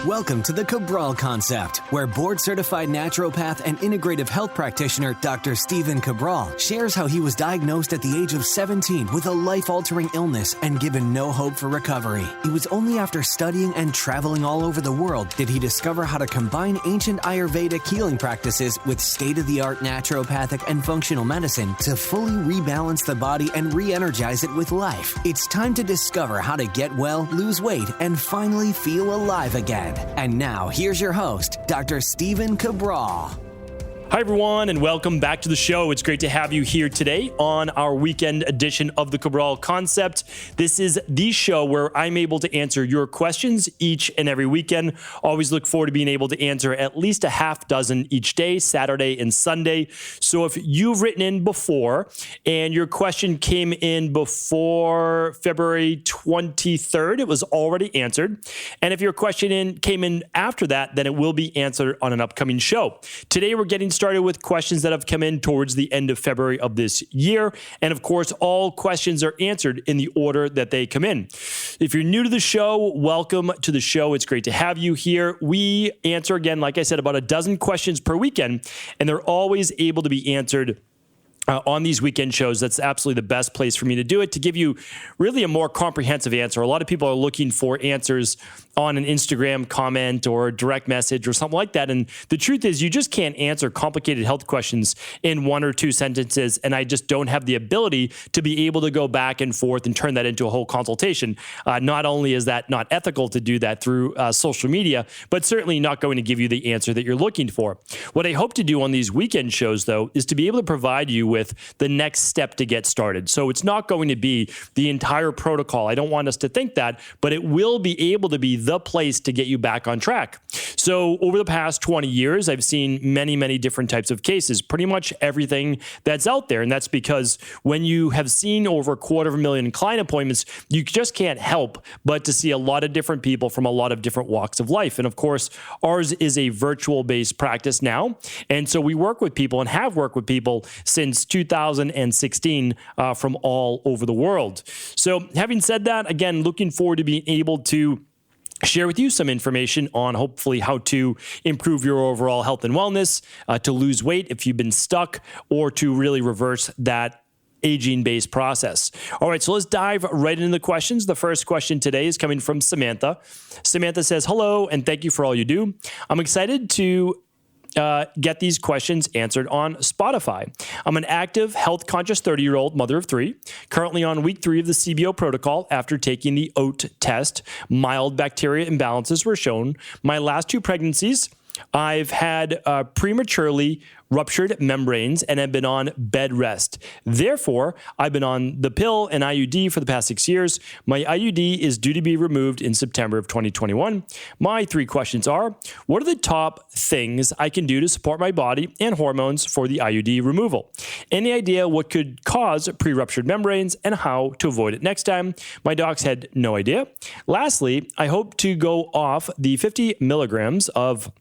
Welcome to the Cabral Concept, where board-certified naturopath and integrative health practitioner Dr. Stephen Cabral shares how he was diagnosed at the age of 17 with a life-altering illness and given no hope for recovery. It was only after studying and traveling all over the world did he discover how to combine ancient Ayurvedic healing practices with state-of-the-art naturopathic and functional medicine to fully rebalance the body and re-energize it with life. It's time to discover how to get well, lose weight, and finally feel alive again. And now, here's your host, Dr. Stephen Cabral. Hi, everyone, and welcome back to the show. It's great to have you here today on our weekend edition of the Cabral Concept. This is the show where I'm able to answer your questions each and every weekend. Always look forward to being able to answer at least a half dozen each day, Saturday and Sunday. So if you've written in before and your question came in before February 23rd, it was already answered. And if your question came in after that, then it will be answered on an upcoming show. Today, we're getting started with questions that have come in towards the end of February of this year. And of course, all questions are answered in the order that they come in. If you're new to the show, welcome to the show. It's great to have you here. We answer, again, like I said, about a dozen questions per weekend, and they're always able to be answered on these weekend shows. That's absolutely the best place for me to do it, to give you really a more comprehensive answer. A lot of people are looking for answers on an Instagram comment or a direct message or something like that. And the truth is, you just can't answer complicated health questions in one or two sentences. And I just don't have the ability to be able to go back and forth and turn that into a whole consultation. Not only is that not ethical to do that through social media, but certainly not going to give you the answer that you're looking for. What I hope to do on these weekend shows, though, is to be able to provide you with the next step to get started. So it's not going to be the entire protocol. I don't want us to think that, but it will be able to be the place to get you back on track. So over the past 20 years, I've seen many, many different types of cases, pretty much everything that's out there. And that's because when you have seen over 250,000 client appointments, you just can't help but to see a lot of different people from a lot of different walks of life. And of course, ours is a virtual-based practice now. And so we work with people and have worked with people since 2016 from all over the world. So having said that, again, looking forward to being able to share with you some information on hopefully how to improve your overall health and wellness, to lose weight if you've been stuck, or to really reverse that aging-based process. All right, so let's dive right into the questions. The first question today is coming from Samantha. Samantha says, hello, and thank you for all you do. I'm excited to get these questions answered on Spotify. I'm an active, health-conscious 30-year-old mother of 3, currently on week 3 of the CBO protocol after taking the OAT test. Mild bacteria imbalances were shown. My last 2 pregnancies, I've had prematurely ruptured membranes and have been on bed rest. Therefore, I've been on the pill and IUD for the past 6 years. My IUD is due to be removed in September of 2021. My 3 questions are, what are the top things I can do to support my body and hormones for the IUD removal? Any idea what could cause pre-ruptured membranes and how to avoid it next time? My docs had no idea. Lastly, I hope to go off the 50 milligrams of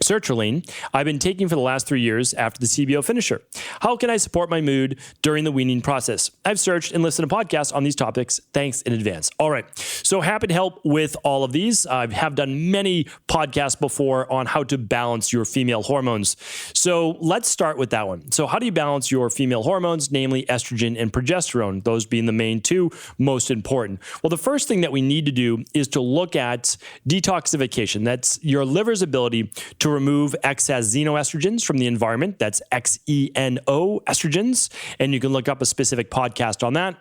sertraline I've been taking for the last 3 years after the CBO finisher. How can I support my mood during the weaning process? I've searched and listened to podcasts on these topics. Thanks in advance. All right. So happy to help with all of these. I have done many podcasts before on how to balance your female hormones. So let's start with that one. So how do you balance your female hormones, namely estrogen and progesterone, those being the main 2 most important? Well, the first thing that we need to do is to look at detoxification. That's your liver's ability to remove excess xenoestrogens from the environment. That's XENO estrogens. And you can look up a specific podcast on that.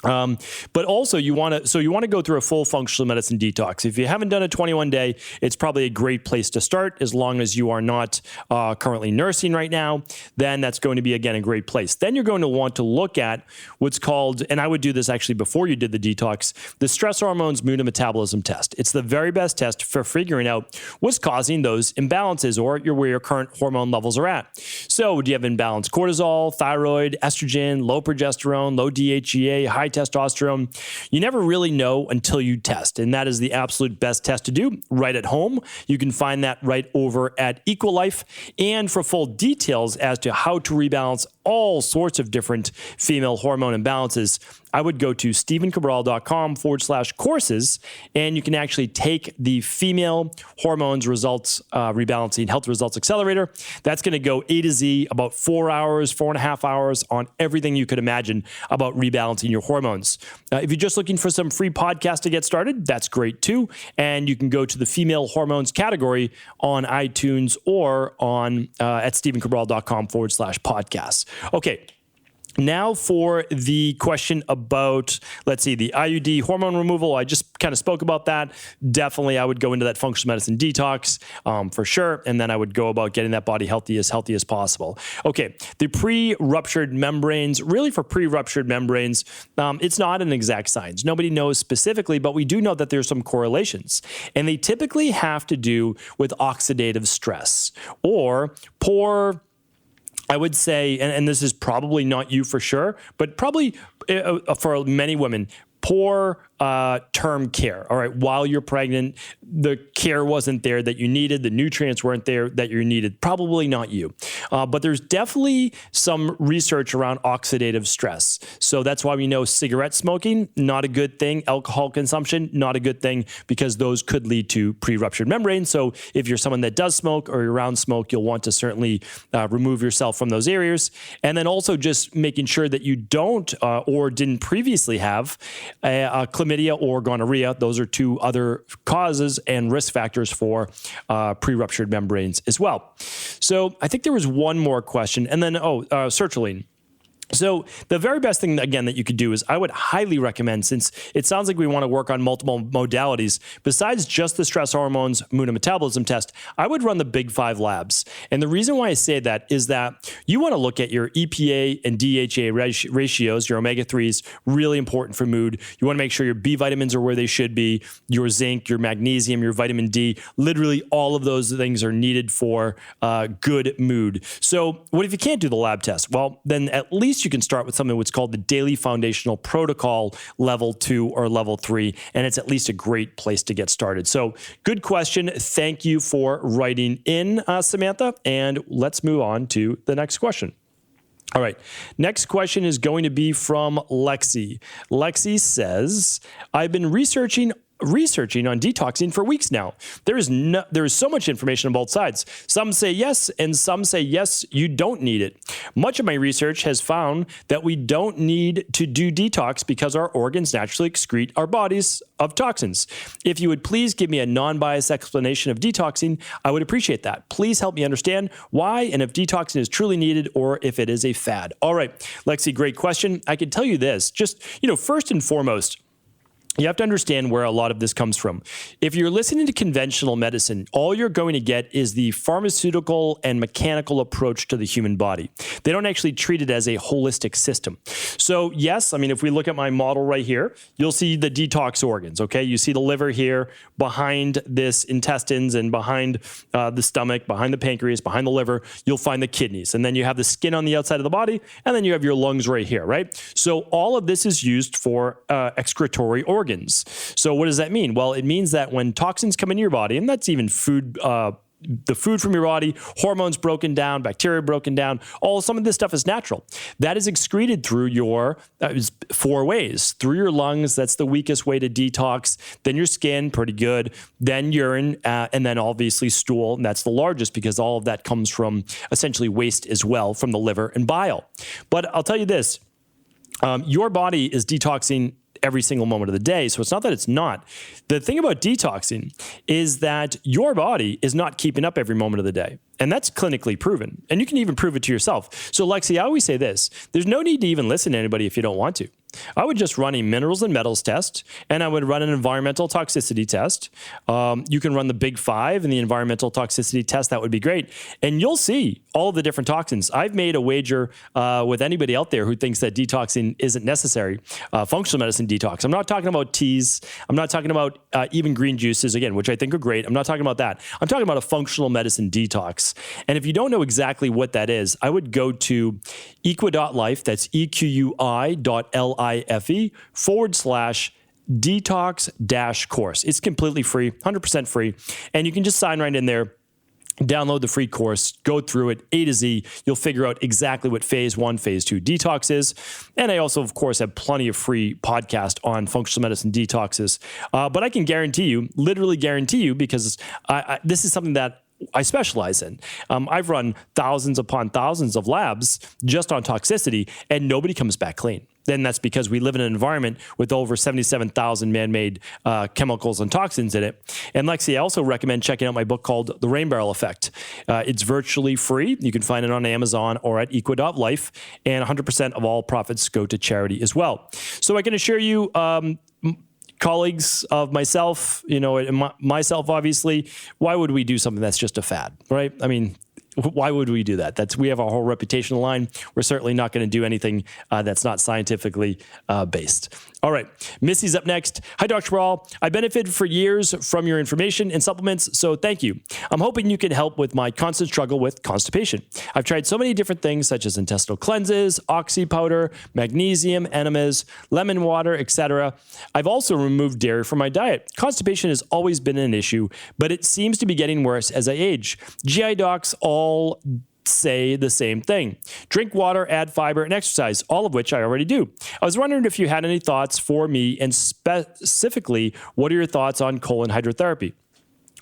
But also you want to go through a full functional medicine detox. If you haven't done a 21-day, it's probably a great place to start. As long as you are not currently nursing right now, then that's going to be, again, a great place. Then you're going to want to look at what's called, and I would do this actually before you did the detox, the stress hormones mood and metabolism test. It's the very best test for figuring out what's causing those imbalances or where your current hormone levels are at. So do you have imbalanced cortisol, thyroid, estrogen, low progesterone, low DHEA, high testosterone? You never really know until you test, and that is the absolute best test to do right at home. You can find that right over at Equalife. And for full details as to how to rebalance all sorts of different female hormone imbalances, I would go to stevencabral.com/courses, and you can actually take the female hormones results rebalancing health results accelerator. That's going to go A to Z, about 4 hours, 4.5 hours on everything you could imagine about rebalancing your hormones. If you're just looking for some free podcasts to get started, that's great too. And you can go to the female hormones category on iTunes or on at stevencabral.com/podcasts. Okay. Now for the question about, let's see, the IUD hormone removal. I just kind of spoke about that. Definitely, I would go into that functional medicine detox for sure. And then I would go about getting that body healthy as possible. Okay, the pre-ruptured membranes, really for pre-ruptured membranes, it's not an exact science. Nobody knows specifically, but we do know that there's some correlations. And they typically have to do with oxidative stress or poor, I would say, and this is probably not you for sure, but probably for many women, poor term care. All right, while you're pregnant, the care wasn't there that you needed, the nutrients weren't there that you needed. Probably not you. But there's definitely some research around oxidative stress. So that's why we know cigarette smoking, not a good thing. Alcohol consumption, not a good thing, because those could lead to pre-ruptured membranes. So if you're someone that does smoke or you're around smoke, you'll want to certainly remove yourself from those areas. And then also just making sure that you don't or didn't previously have a chlamydia or gonorrhea. Those are two other causes and risk factors for pre-ruptured membranes as well. So I think there was one more question, and then, sertraline. So the very best thing, again, that you could do is I would highly recommend, since it sounds like we want to work on multiple modalities, besides just the stress hormones mood and metabolism test, I would run the Big 5 labs. And the reason why I say that is that you want to look at your EPA and DHA ratios, your omega-3s, really important for mood. You want to make sure your B vitamins are where they should be, your zinc, your magnesium, your vitamin D, literally all of those things are needed for good mood. So what if you can't do the lab test? Well, then at least you can start with something what's called the Daily Foundational Protocol Level 2 or Level 3, and it's at least a great place to get started. So good question. Thank you for writing in, Samantha, and let's move on to the next question. All right. Next question is going to be from Lexi. Lexi says, I've been researching on detoxing for weeks now. There is so much information on both sides. Some say yes, and some say yes, you don't need it. Much of my research has found that we don't need to do detox because our organs naturally excrete our bodies of toxins. If you would please give me a non-biased explanation of detoxing, I would appreciate that. Please help me understand why and if detoxing is truly needed or if it is a fad. All right, Lexi, great question. I can tell you this, just, first and foremost, you have to understand where a lot of this comes from. If you're listening to conventional medicine, all you're going to get is the pharmaceutical and mechanical approach to the human body. They don't actually treat it as a holistic system. So yes, if we look at my model right here, you'll see the detox organs, okay? You see the liver here, behind this intestines and behind the stomach, behind the pancreas, behind the liver, you'll find the kidneys. And then you have the skin on the outside of the body, and then you have your lungs right here, right? So all of this is used for excretory organs. So what does that mean? Well, it means that when toxins come into your body, and that's even food, the food from your body, hormones broken down, bacteria broken down, some of this stuff is natural. That is excreted through your 4 ways. Through your lungs, that's the weakest way to detox. Then your skin, pretty good. Then urine, and then obviously stool, and that's the largest because all of that comes from essentially waste as well from the liver and bile. But I'll tell you this, your body is detoxing every single moment of the day. So it's not that it's not. The thing about detoxing is that your body is not keeping up every moment of the day. And that's clinically proven. And you can even prove it to yourself. So Lexi, I always say this, there's no need to even listen to anybody if you don't want to. I would just run a minerals and metals test, and I would run an environmental toxicity test. You can run the Big 5 and the environmental toxicity test. That would be great. And you'll see all of the different toxins. I've made a wager with anybody out there who thinks that detoxing isn't necessary. Functional medicine detox. I'm not talking about teas. I'm not talking about even green juices, again, which I think are great. I'm not talking about that. I'm talking about a functional medicine detox. And if you don't know exactly what that is, I would go to equi.life, that's equi.life/detox-course. It's completely free, 100% free. And you can just sign right in there. Download the free course, go through it A to Z. You'll figure out exactly what phase 1, phase 2 detox is. And I also, of course, have plenty of free podcasts on functional medicine detoxes. But I can guarantee you, literally guarantee you, because this is something that I specialize in. I've run thousands upon thousands of labs just on toxicity, and nobody comes back clean. Then that's because we live in an environment with over 77,000 man-made chemicals and toxins in it. And Lexi, I also recommend checking out my book called The Rain Barrel Effect. It's virtually free. You can find it on Amazon or at equa.life, and 100% of all profits go to charity as well. So I can assure you, colleagues of myself, myself, obviously, why would we do something that's just a fad, right? I mean, why would we do that? We have our whole reputation line. We're certainly not going to do anything that's not scientifically based. All right, Missy's up next. Hi, Dr. Cabral. I benefited for years from your information and supplements, so thank you. I'm hoping you can help with my constant struggle with constipation. I've tried so many different things such as intestinal cleanses, oxy powder, magnesium, enemas, lemon water, etc. I've also removed dairy from my diet. Constipation has always been an issue, but it seems to be getting worse as I age. GI docs all say the same thing. Drink water, add fiber, and exercise, all of which I already do. I was wondering if you had any thoughts for me, and specifically, what are your thoughts on colon hydrotherapy?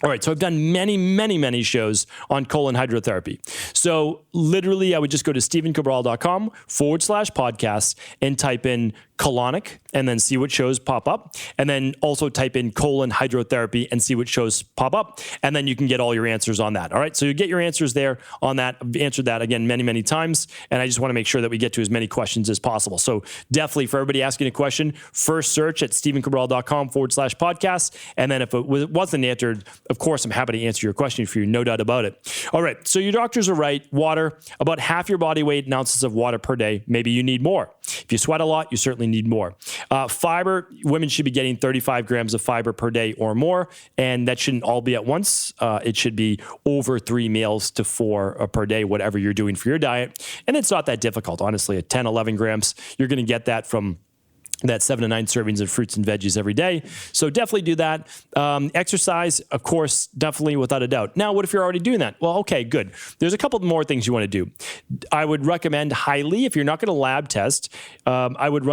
All right, so I've done many shows on colon hydrotherapy. So literally, I would just go to stephencabral.com/podcasts and type in colonic and then see what shows pop up. And then also type in colon hydrotherapy and see what shows pop up. And then you can get all your answers on that. All right, so you get your answers there on that. I've answered that again many times. And I just want to make sure that we get to as many questions as possible. So definitely for everybody asking a question, first search at stephencabral.com/podcasts. And then if it wasn't answered, of course, I'm happy to answer your question for you, no doubt about it. All right, so your doctors are right. Water, about half your body weight in ounces of water per day. Maybe you need more. If you sweat a lot, you certainly need more. Fiber, women should be getting 35 grams of fiber per day or more, and that shouldn't all be at once. It should be over 3 meals to 4 per day, whatever you're doing for your diet. And it's not that difficult, honestly. At 10, 11 grams, you're going to get that from that 7 to 9 servings of fruits and veggies every day. So definitely do that. Exercise, of course, definitely without a doubt. Now, what if you're already doing that? Well, okay, good. There's a couple more things you want to do. I would recommend highly, if you're not going to lab test, I would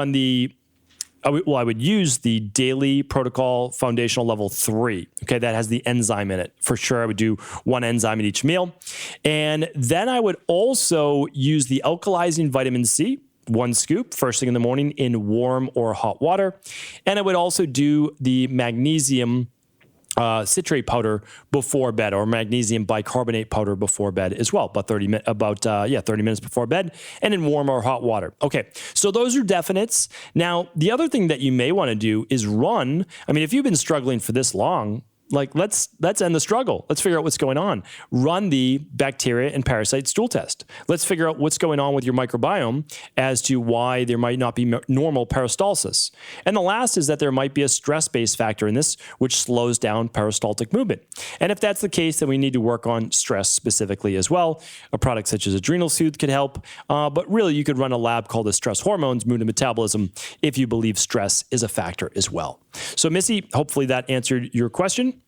use the Daily Protocol Foundational Level 3. Okay, that has the enzyme in it. For sure, I would do 1 enzyme in each meal. And then I would also use the alkalizing vitamin C, 1 scoop first thing in the morning in warm or hot water. And I would also do the magnesium citrate powder before bed, or magnesium bicarbonate powder before bed as well, about 30 minutes before bed, and in warm or hot water. Okay, so those are definites. Now, the other thing that you may want to do is run. I mean, if you've been struggling for this long, like let's end the struggle. Let's figure out what's going on. Run the bacteria and parasite stool test. Let's figure out what's going on with your microbiome as to why there might not be normal peristalsis. And the last is that there might be a stress-based factor in this, which slows down peristaltic movement. And if that's the case, then we need to work on stress specifically as well. A product such as Adrenal Soothe could help, but really you could run a lab called the Stress Hormones, Mood and Metabolism if you believe stress is a factor as well. So Missy, hopefully that answered your question.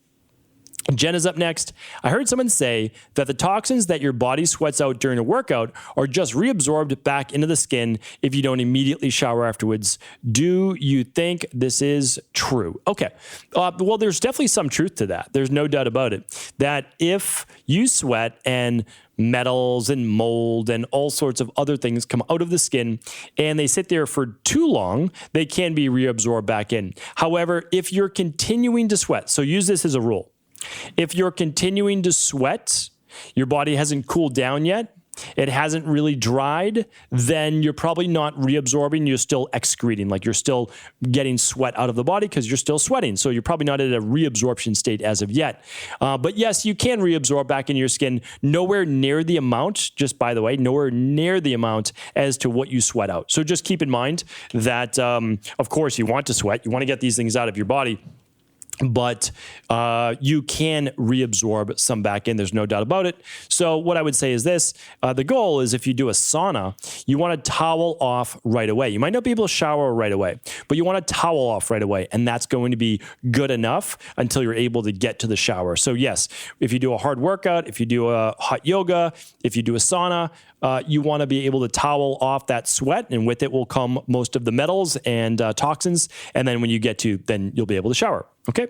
Jen is up next. I heard someone say that the toxins that your body sweats out during a workout are just reabsorbed back into the skin if you don't immediately shower afterwards. Do you think this is true? Okay. Well, there's definitely some truth to that. There's no doubt about it. That if you sweat and metals and mold and all sorts of other things come out of the skin and they sit there for too long, they can be reabsorbed back in. However, if you're continuing to sweat, so use this as a rule. If you're continuing to sweat, your body hasn't cooled down yet, it hasn't really dried, then you're probably not reabsorbing, you're still excreting, like you're still getting sweat out of the body because you're still sweating. So you're probably not at a reabsorption state as of yet. But yes, you can reabsorb back in your skin, nowhere near the amount, just by the way, nowhere near the amount as to what you sweat out. So just keep in mind that, of course, you want to sweat, you want to get these things out of your body. but you can reabsorb some back in. There's no doubt about it. So what I would say is this. The goal is if you do a sauna, you want to towel off right away. You might not be able to shower right away, but you want to towel off right away. And that's going to be good enough until you're able to get to the shower. So yes, if you do a hard workout, if you do a hot yoga, if you do a sauna, you want to be able to towel off that sweat, and with it will come most of the metals and toxins. And then when you get to, then you'll be able to shower. Okay.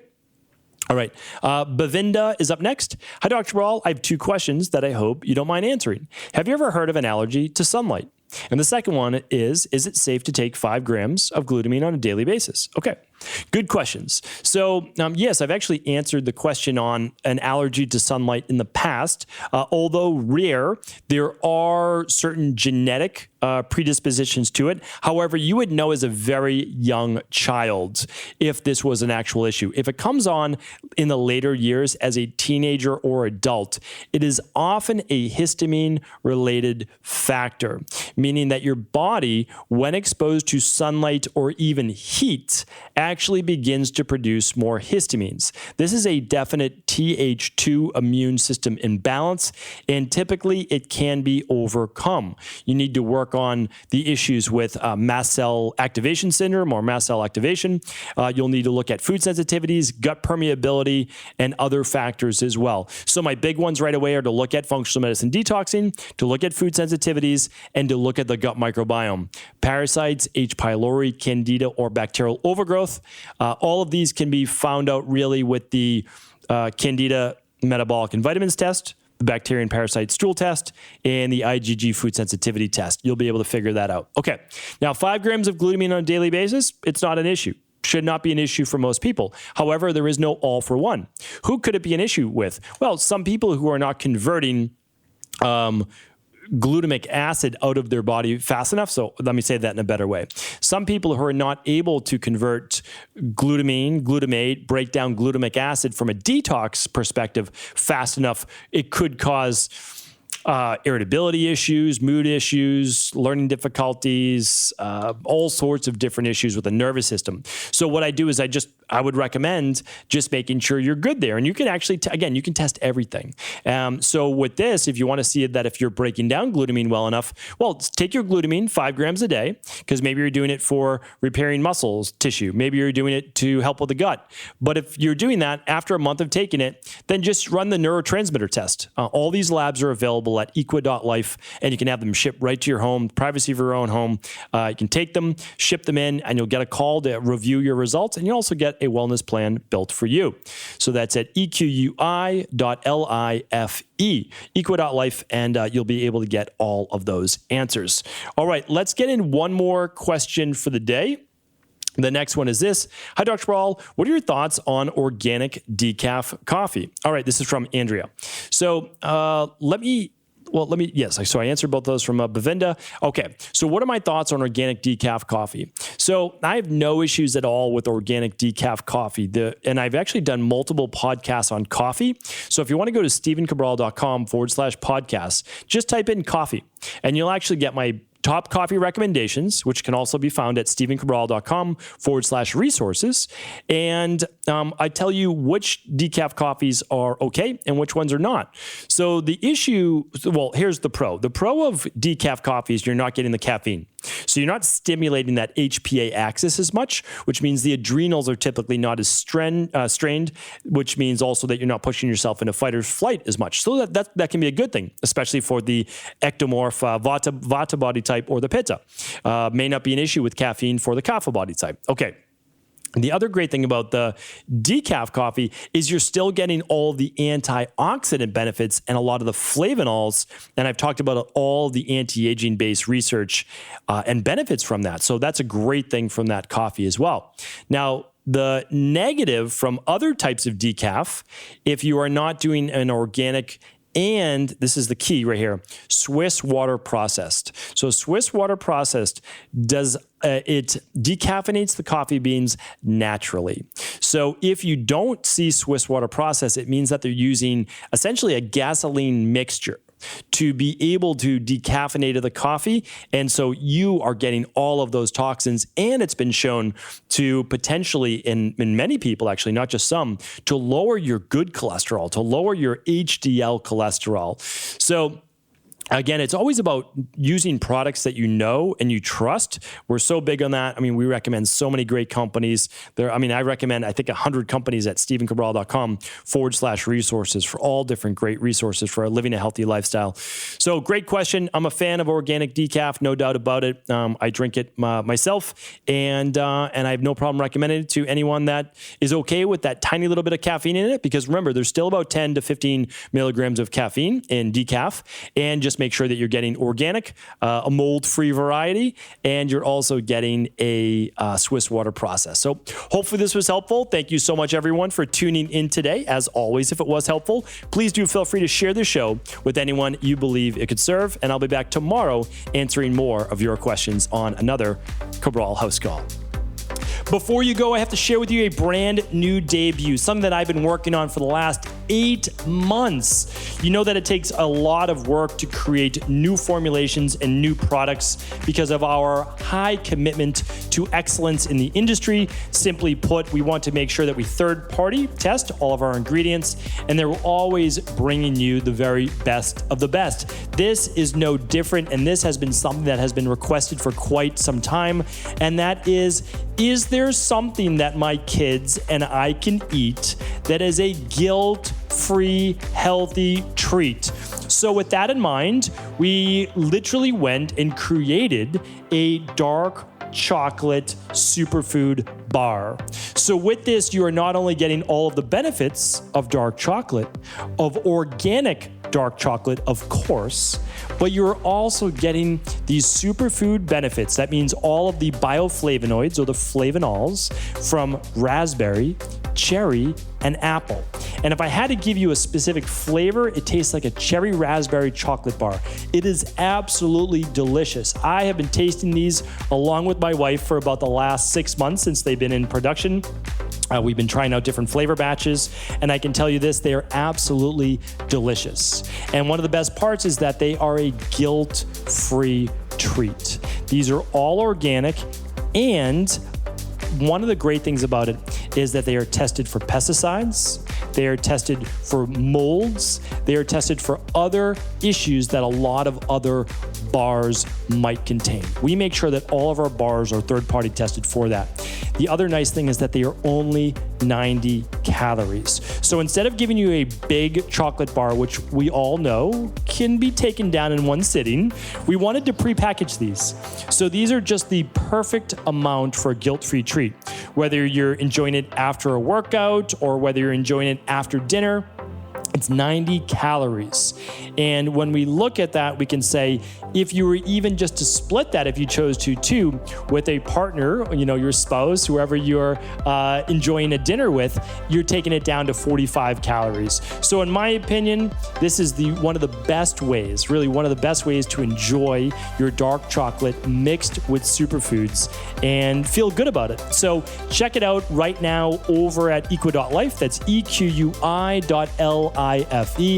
All right. Bavinda is up next. Hi, Dr. Cabral. I have 2 questions that I hope you don't mind answering. Have you ever heard of an allergy to sunlight? And the second one is it safe to take 5 grams of glutamine on a daily basis? Okay. Good questions. So yes, I've actually answered the question on an allergy to sunlight in the past. Although rare, there are certain genetic predispositions to it. However, you would know as a very young child if this was an actual issue. If it comes on in the later years as a teenager or adult, it is often a histamine-related factor, meaning that your body, when exposed to sunlight or even heat, actually begins to produce more histamines. This is a definite Th2 immune system imbalance, and typically it can be overcome. You need to work on the issues with mast cell activation syndrome or mast cell activation. You'll need to look at food sensitivities, gut permeability, and other factors as well. So my big ones right away are to look at functional medicine detoxing, to look at food sensitivities, and to look at the gut microbiome. Parasites, H. pylori, candida, or bacterial overgrowth. All of these can be found out really with the candida metabolic and vitamins test, the bacteria and parasite stool test, and the IgG food sensitivity test. You'll be able to figure that out. Okay. Now, 5 grams of glutamine on a daily basis, it's not an issue. Should not be an issue for most people. However, there is no all for one. Who could it be an issue with? Well, some people who are not converting glutamic acid out of their body fast enough. So let me say that in a better way. Some people who are not able to convert glutamine, glutamate, break down glutamic acid from a detox perspective fast enough, it could cause irritability issues, mood issues, learning difficulties, all sorts of different issues with the nervous system. So what I do is I would recommend just making sure you're good there. And you can actually, again, you can test everything. So with this, if you want to see that if you're breaking down glutamine well enough, well, take your glutamine 5 grams a day, because maybe you're doing it for repairing muscles tissue. Maybe you're doing it to help with the gut. But if you're doing that after a month of taking it, then just run the neurotransmitter test. All these labs are available at equa.life, and you can have them shipped right to your home, privacy of your own home. You can take them, ship them in, and you'll get a call to review your results, and you also get a wellness plan built for you. So that's at equi.life, equa.life, and you'll be able to get all of those answers. All right, let's get in one more question for the day. The next one is this. Hi, Dr. Cabral. What are your thoughts on organic decaf coffee? All right, this is from Andrea. So so I answered both those from Bavinda. Okay, so what are my thoughts on organic decaf coffee? So I have no issues at all with organic decaf coffee. And I've actually done multiple podcasts on coffee. So if you want to go to stevencabral.com/podcast, just type in coffee, and you'll actually get my top coffee recommendations, which can also be found at stevencabral.com/resources. And I tell you which decaf coffees are okay and which ones are not. So the issue, well, here's the pro. The pro of decaf coffee is you're not getting the caffeine. So you're not stimulating that HPA axis as much, which means the adrenals are typically not as strained, which means also that you're not pushing yourself into fight or flight as much. So that can be a good thing, especially for the ectomorph Vata body type or the Pitta. May not be an issue with caffeine for the Kapha body type. Okay. The other great thing about the decaf coffee is you're still getting all the antioxidant benefits and a lot of the flavonols. And I've talked about all the anti-aging based research and benefits from that. So that's a great thing from that coffee as well. Now, the negative from other types of decaf, if you are not doing an organic, and this is the key right here, Swiss water processed. So Swiss water processed it decaffeinates the coffee beans naturally. So if you don't see Swiss water processed, it means that they're using essentially a gasoline mixture. to be able to decaffeinate the coffee. And so you are getting all of those toxins. And it's been shown to potentially, in many people actually, not just some, to lower your good cholesterol, to lower your HDL cholesterol. So again, it's always about using products that you know and you trust. We're so big on that. I mean, we recommend so many great companies. I recommend, I think, 100 companies at StephenCabral.com/resources for all different great resources for living a healthy lifestyle. So great question. I'm a fan of organic decaf, no doubt about it. I drink it myself, and I have no problem recommending it to anyone that is okay with that tiny little bit of caffeine in it, because remember, there's still about 10 to 15 milligrams of caffeine in decaf, and just make sure that you're getting organic, a mold-free variety, and you're also getting a Swiss water process. So hopefully this was helpful. Thank you so much, everyone, for tuning in today. As always, if it was helpful, please do feel free to share the show with anyone you believe it could serve, and I'll be back tomorrow answering more of your questions on another Cabral House Call. Before you go, I have to share with you a brand new debut, something that I've been working on for the last 8 months. You know that it takes a lot of work to create new formulations and new products because of our high commitment to excellence in the industry. Simply put, we want to make sure that we third-party test all of our ingredients, and they're always bringing you the very best of the best. This is no different, and this has been something that has been requested for quite some time, and that is there something that my kids and I can eat that is a guilt-free, healthy treat? So with that in mind, we literally went and created a dark chocolate superfood bar. So with this, you are not only getting all of the benefits of dark chocolate, of organic dark chocolate, of course, but you're also getting these superfood benefits. That means all of the bioflavonoids or the flavanols from raspberry, cherry, and apple. And if I had to give you a specific flavor, it tastes like a cherry raspberry chocolate bar. It is absolutely delicious. I have been tasting these along with my wife for about the last 6 months since they've been in production. We've been trying out different flavor batches, and I can tell you this, they are absolutely delicious. And one of the best parts is that they are a guilt-free treat. These are all organic, and one of the great things about it is that they are tested for pesticides, they are tested for molds, they are tested for other issues that a lot of other bars might contain. We make sure that all of our bars are third-party tested for that. The other nice thing is that they are only 90 calories. So instead of giving you a big chocolate bar, which we all know can be taken down in one sitting, we wanted to prepackage these. So these are just the perfect amount for a guilt-free treat. Whether you're enjoying it after a workout or whether you're enjoying it after dinner, it's 90 calories. And when we look at that, we can say, if you were even just to split that, if you chose to, with a partner, your spouse, whoever you're enjoying a dinner with, you're taking it down to 45 calories. So in my opinion, this is one of the best ways, really one of the best ways to enjoy your dark chocolate mixed with superfoods and feel good about it. So check it out right now over at equi.life. That's EQUI.LIFE.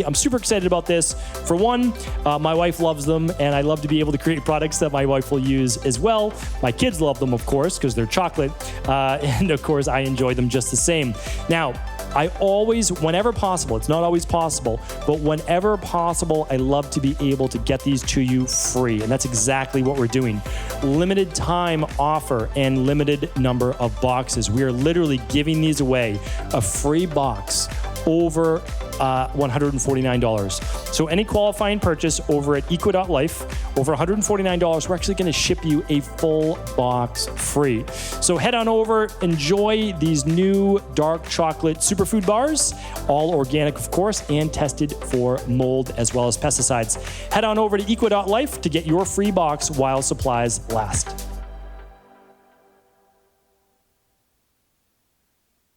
I'm super excited about this. For one, my wife loves them, and I love to be able to create products that my wife will use as well. My kids love them, of course, because they're chocolate, and of course, I enjoy them just the same. Now, I always, whenever possible, it's not always possible, but whenever possible, I love to be able to get these to you free, and that's exactly what we're doing. Limited time offer and limited number of boxes. We are literally giving these away, a free box over $149. So any qualifying purchase over at equi.life, over $149, we're actually going to ship you a full box free. So head on over, enjoy these new dark chocolate superfood bars, all organic, of course, and tested for mold as well as pesticides. Head on over to equi.life to get your free box while supplies last.